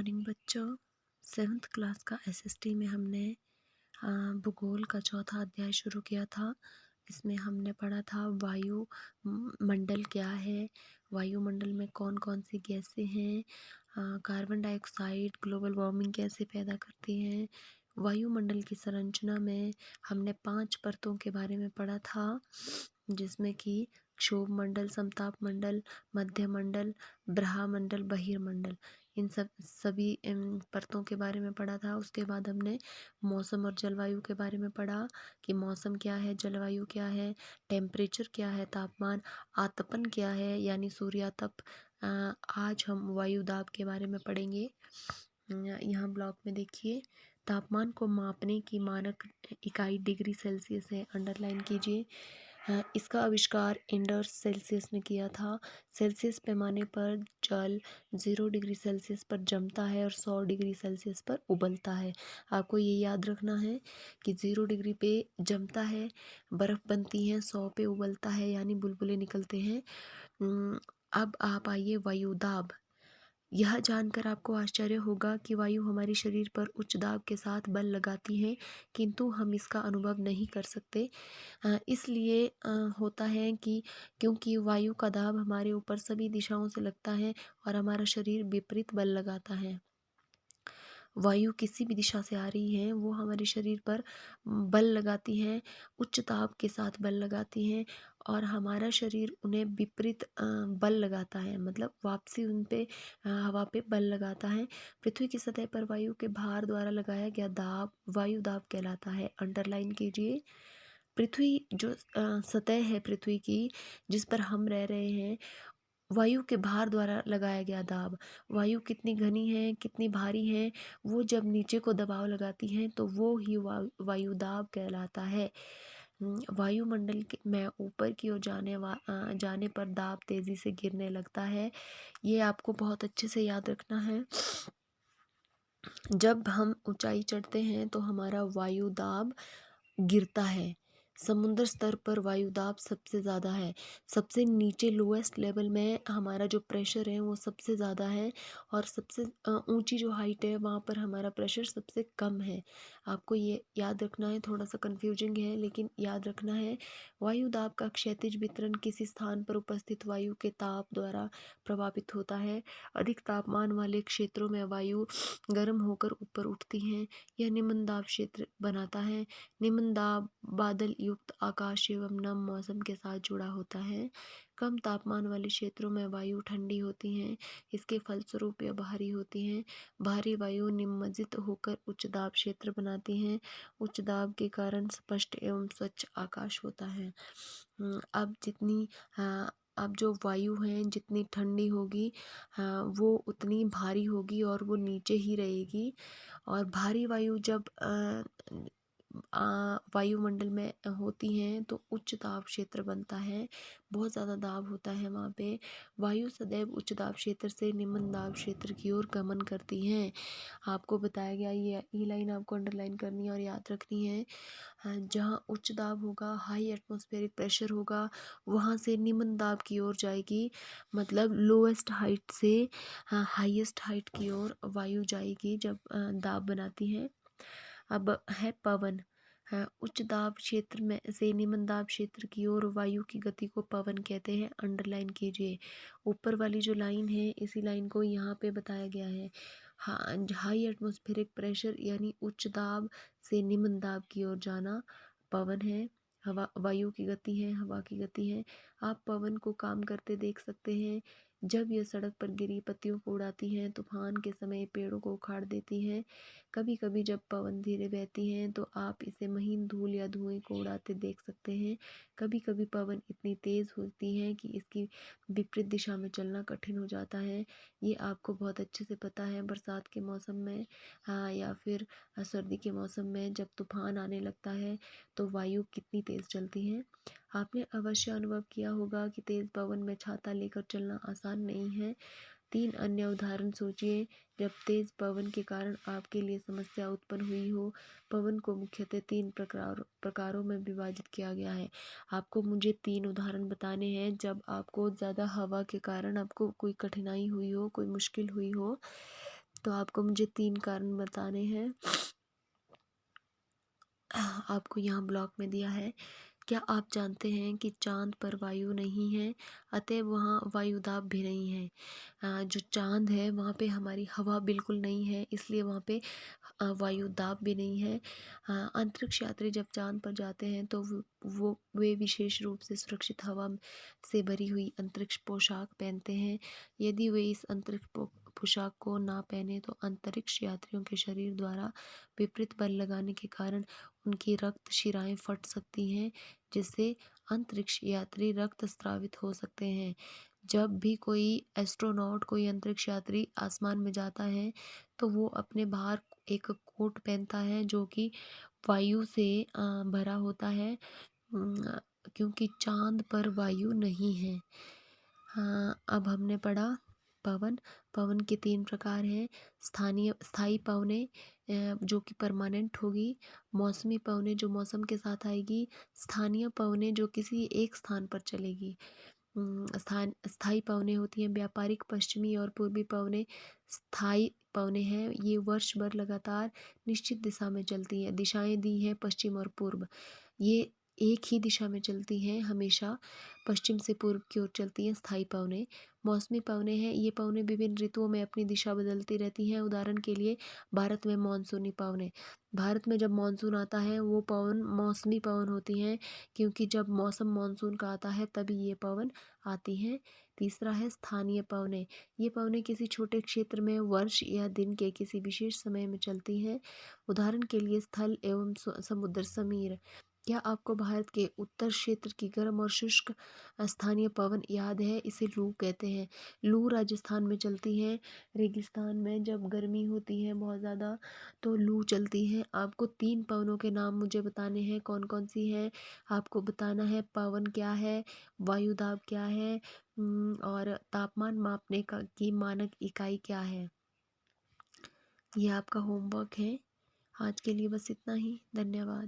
Morning बच्चों। 7th class का SST में हमने भूगोल का चौथा अध्याय शुरू किया था। इसमें हमने पढ़ा था वायु मंडल क्या है, वायुमंडल में कौन कौन सी गैसें हैं, कार्बन डाइऑक्साइड ग्लोबल वार्मिंग कैसे पैदा करती हैं। वायुमंडल की संरचना में हमने 5 परतों के बारे में पढ़ा था, जिसमें कि क्षोभ मंडल, समताप मंडल, मध्य मंडल, ब्रह्मंडल, बहिर्मंडल, इन सभी परतों के बारे में पढ़ा था। उसके बाद हमने मौसम और जलवायु के बारे में पढ़ा कि मौसम क्या है, जलवायु क्या है, टेम्परेचर क्या है, तापमान, आतपन क्या है यानी सूर्यातप। आज हम वायु दाब के बारे में पढ़ेंगे। यहाँ ब्लॉक में देखिए, तापमान को मापने की मानक इकाई डिग्री सेल्सियस है, अंडरलाइन कीजिए। इसका आविष्कार एंडर्स सेल्सियस ने किया था। सेल्सियस पैमाने पर जल 0 डिग्री सेल्सियस पर जमता है और 100 डिग्री सेल्सियस पर उबलता है। आपको ये याद रखना है कि 0 डिग्री पे जमता है, बर्फ़ बनती है, 100 पे उबलता है यानी बुलबुले निकलते हैं। अब आप आइए वायुदाब। यह जानकर आपको आश्चर्य होगा कि वायु हमारे शरीर पर उच्च दाब के साथ बल लगाती है, किंतु हम इसका अनुभव नहीं कर सकते। इसलिए होता है कि क्योंकि वायु का दाब हमारे ऊपर सभी दिशाओं से लगता है और हमारा शरीर विपरीत बल लगाता है। वायु किसी भी दिशा से आ रही है वो हमारे शरीर पर बल लगाती हैं, उच्च दाब के साथ बल लगाती हैं और हमारा शरीर उन्हें विपरीत बल लगाता है, मतलब वापसी उन पे हवा पे बल लगाता है। पृथ्वी की सतह पर वायु के भार द्वारा लगाया गया दाब वायु दाब कहलाता है। अंडरलाइन कीजिए। पृथ्वी जो सतह है पृथ्वी की, जिस पर हम रह रहे हैं, वायु के भार द्वारा लगाया गया दाब। वायु कितनी घनी है, कितनी भारी है, वो जब नीचे को दबाव लगाती है तो वो ही वायु दाब कहलाता है। वायुमंडल में ऊपर की ओर जाने पर दाब तेजी से गिरने लगता है। ये आपको बहुत अच्छे से याद रखना है। जब हम ऊंचाई चढ़ते हैं तो हमारा वायु दाब गिरता है। समुद्र स्तर पर वायु दाब सबसे ज़्यादा है। सबसे नीचे लोएस्ट लेवल में हमारा जो प्रेशर है वो सबसे ज़्यादा है और सबसे ऊंची जो हाइट है वहाँ पर हमारा प्रेशर सबसे कम है। आपको ये याद रखना है, थोड़ा सा कंफ्यूजिंग है लेकिन याद रखना है। वायु दाब का क्षैतिज वितरण किसी स्थान पर उपस्थित वायु के ताप द्वारा प्रभावित होता है। अधिक तापमान वाले क्षेत्रों में वायु गर्म होकर ऊपर उठती हैं। यह निम्न दाब क्षेत्र बनाता है। निम्न दाब बादल युक्त आकाश एवं नम मौसम के साथ जुड़ा होता है। कम तापमान वाले क्षेत्रों में वायु ठंडी होती हैं। इसके फलस्वरूप यह भारी होती हैं। भारी वायु निमज्जित होकर उच्च दाब क्षेत्र बनाती हैं। उच्च दाब के कारण स्पष्ट एवं स्वच्छ आकाश होता है। अब जो वायु है जितनी ठंडी होगी, वो उतनी भारी होगी और वो नीचे ही रहेगी। और भारी वायु जब वायुमंडल में होती हैं तो उच्च दाब क्षेत्र बनता है, बहुत ज़्यादा दाब होता है वहाँ पे। वायु सदैव उच्च दाब क्षेत्र से निम्न दाब क्षेत्र की ओर गमन करती हैं। आपको बताया गया, ये लाइन आपको अंडरलाइन करनी है और याद रखनी है। जहाँ उच्च दाब होगा, हाई एटमॉस्फेरिक प्रेशर होगा, वहाँ से निम्न दाब की ओर जाएगी, मतलब लोएस्ट हाइट से हाईएस्ट हाइट की ओर वायु जाएगी जब दाब बनाती है। अब है पवन। उच्च दाब क्षेत्र में से निम्न दाब क्षेत्र की ओर वायु की गति को पवन कहते हैं। अंडरलाइन कीजिए। ऊपर वाली जो लाइन है इसी लाइन को यहाँ पे बताया गया है। हाई एटमॉस्फेरिक प्रेशर यानी उच्च दाब से निम्न दाब की ओर जाना पवन है। हवा वायु की गति है, हवा की गति है। आप पवन को काम करते देख सकते हैं। जब यह सड़क पर गिरी पत्तियों को उड़ाती हैं, तूफान के समय पेड़ों को उखाड़ देती हैं। कभी कभी जब पवन धीरे बहती हैं तो आप इसे महीन धूल या धुएं को उड़ाते देख सकते हैं। कभी कभी पवन इतनी तेज होती है कि इसकी विपरीत दिशा में चलना कठिन हो जाता है। ये आपको बहुत अच्छे से पता है बरसात के मौसम में, या फिर सर्दी के मौसम में जब तूफान आने लगता है तो वायु कितनी तेज चलती है। आपने अवश्य अनुभव किया होगा कि तेज पवन में छाता लेकर चलना आसान नहीं है। 3 अन्य उदाहरण सोचिए जब तेज पवन के कारण आपके लिए समस्या उत्पन्न हुई हो। पवन को मुख्यतः 3 प्रकारों में विभाजित किया गया है। आपको मुझे 3 उदाहरण बताने हैं जब आपको ज़्यादा हवा के कारण आपको कोई कठिनाई हुई हो, कोई मुश्किल हुई हो। तो आपको मुझे 3 कारण बताने हैं। आपको यहाँ ब्लॉक में दिया है। क्या आप जानते हैं कि चाँद पर वायु नहीं है, अतः वहाँ वायुदाब भी नहीं है। जो चाँद है वहाँ पे हमारी हवा बिल्कुल नहीं है, इसलिए वहाँ पे वायुदाब भी नहीं है। अंतरिक्ष यात्री जब चाँद पर जाते हैं तो वे विशेष रूप से सुरक्षित हवा से भरी हुई अंतरिक्ष पोशाक पहनते हैं। यदि वे इस अंतरिक्ष पोशाक को ना पहने तो अंतरिक्ष यात्रियों के शरीर द्वारा विपरीत बल लगाने के कारण उनकी रक्त शिराएं फट सकती हैं, जिससे अंतरिक्ष यात्री रक्त स्रावित हो सकते हैं। जब भी कोई एस्ट्रोनॉट, कोई अंतरिक्ष यात्री आसमान में जाता है तो वो अपने बाहर एक कोट पहनता है जो कि वायु से भरा होता है, क्योंकि चांद पर वायु नहीं है। हाँ, अब हमने पढ़ा पवन। पवन के 3 प्रकार हैं। स्थायी पवनें जो कि परमानेंट होगी, मौसमी पवनें जो मौसम के साथ आएगी, स्थानीय पवनें जो किसी एक स्थान पर चलेगी। स्थायी पवनें होती हैं व्यापारिक पश्चिमी और पूर्वी पवनें। स्थायी पवनें हैं ये वर्ष भर लगातार निश्चित दिशा में चलती हैं। दिशाएं दी हैं पश्चिम और पूर्व। ये एक ही दिशा में चलती हैं, हमेशा पश्चिम से पूर्व की ओर चलती हैं स्थायी पवनें। मौसमी पवनें हैं, ये पवनें विभिन्न ऋतुओं में अपनी दिशा बदलती रहती हैं। उदाहरण के लिए भारत में मानसूनी पवनें। भारत में जब मानसून आता है वो पवन मौसमी पवन होती हैं, क्योंकि जब मौसम मानसून का आता है तभी ये पवन आती हैं। तीसरा है स्थानीय पवनें। ये पवनें किसी छोटे क्षेत्र में वर्ष या दिन के किसी विशेष समय में चलती हैं। उदाहरण के लिए स्थल एवं समुद्र समीर। क्या आपको भारत के उत्तर क्षेत्र की गर्म और शुष्क स्थानीय पवन याद है? इसे लू कहते हैं। लू राजस्थान में चलती हैं। रेगिस्तान में जब गर्मी होती है बहुत ज़्यादा तो लू चलती है। आपको 3 पवनों के नाम मुझे बताने हैं, कौन कौन सी हैं। आपको बताना है पवन क्या है, वायुदाब क्या है, और तापमान मापने का की मानक इकाई क्या है। ये आपका होमवर्क है। आज के लिए बस इतना ही। धन्यवाद।